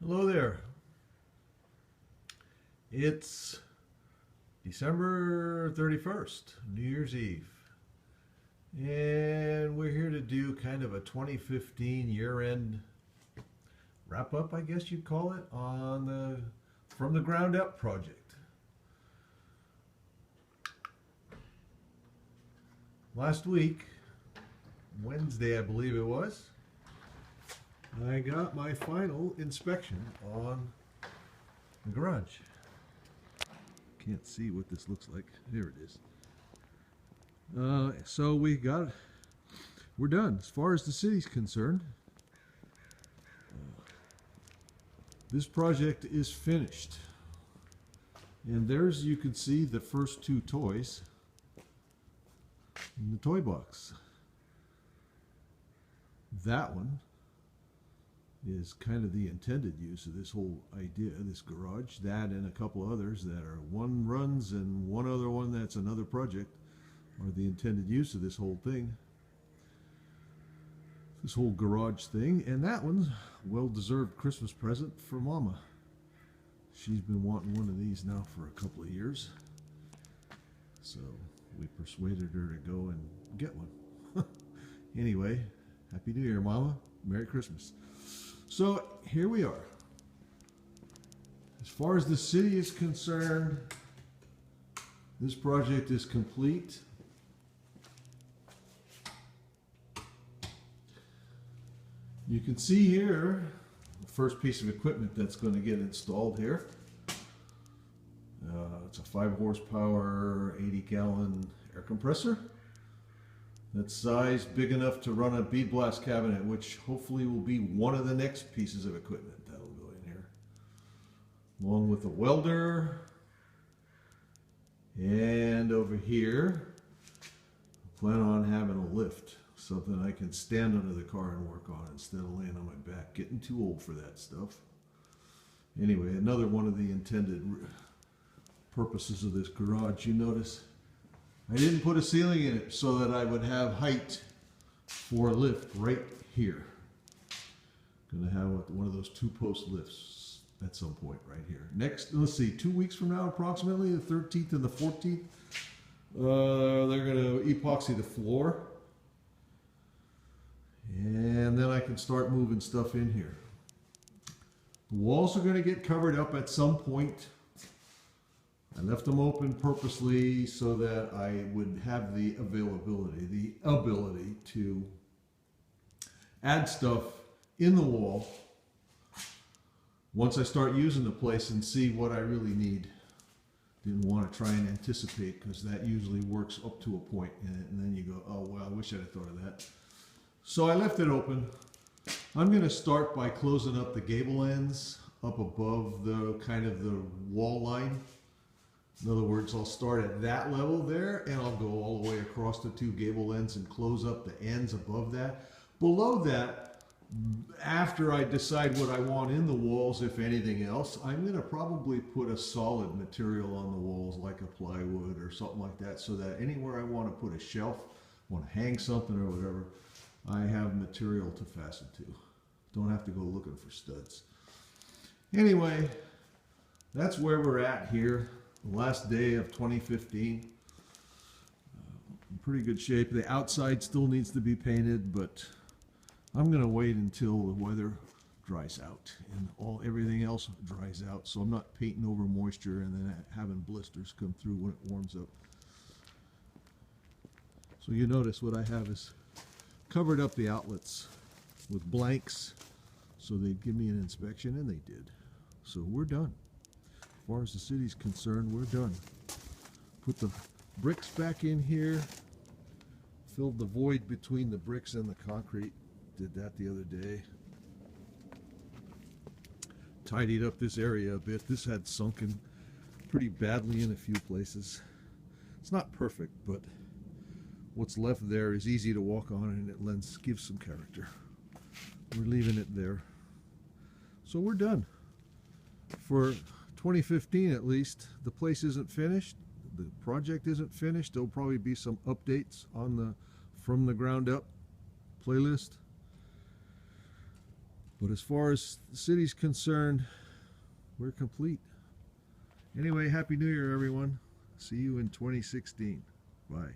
Hello there. It's December 31st, New Year's Eve. And we're here to do kind of a 2015 year-end wrap up, I guess you'd call it, on the From the Ground Up project. Last week, Wednesday I believe it was, I got my final inspection on the garage. Can't see what this looks like. There it is. So we're done as far as the city's concerned. This project is finished, and there's, you can see the first two toys in the toy box. That one is kind of the intended use of this whole idea, this garage. That and a couple others that are one runs and one other one that's another project are the intended use of this whole thing, this whole garage thing. And that one's well-deserved Christmas present for Mama. She's been wanting one of these now for a couple of years, so we persuaded her to go and get one. Anyway, Happy New Year, Mama. Merry Christmas. So here we are. As far as the city is concerned, this project is complete. You can see here the first piece of equipment that's going to get installed here. It's a 5 horsepower, 80-gallon air compressor. That's sized big enough to run a bead blast cabinet, which hopefully will be one of the next pieces of equipment that'll go in here. Along with a welder. And over here, I plan on having a lift. Something I can stand under the car and work on instead of laying on my back. Getting too old for that stuff. Anyway, another one of the intended purposes of this garage. You notice I didn't put a ceiling in it so that I would have height for a lift right here. Gonna have one of those 2-post lifts at some point right here. Next, let's see, 2 weeks from now approximately, the 13th and the 14th, they're gonna epoxy the floor. And then I can start moving stuff in here. The walls are gonna get covered up at some point. I left them open purposely so that I would have the availability, the ability to add stuff in the wall once I start using the place and see what I really need. Didn't want to try and anticipate, because that usually works up to a point, and then you go, oh, well, I wish I'd have thought of that. So I left it open. I'm going to start by closing up the gable ends up above the kind of the wall line. In other words, I'll start at that level there, and I'll go all the way across the 2 gable ends and close up the ends above that. Below that, after I decide what I want in the walls, if anything else, I'm going to probably put a solid material on the walls, like a plywood or something like that, so that anywhere I want to put a shelf, want to hang something or whatever, I have material to fasten to. Don't have to go looking for studs. Anyway, that's where we're at here. The last day of 2015. In pretty good shape. The outside still needs to be painted, but I'm going to wait until the weather dries out and everything else dries out, so I'm not painting over moisture and then having blisters come through when it warms up. So you notice what I have is covered up the outlets with blanks so they'd give me an inspection, and they did. So we're done. As far as the city's concerned, we're done. Put the bricks back in here, filled the void between the bricks and the concrete. Did that the other day. Tidied up this area a bit. This had sunken pretty badly in a few places. It's not perfect, but what's left there is easy to walk on, and it gives some character. We're leaving it there. So we're done. For 2015 at least. The place isn't finished. The project isn't finished. There'll probably be some updates on the From the Ground Up playlist. But as far as the city's concerned, we're complete. Anyway, Happy New Year, everyone. See you in 2016. Bye.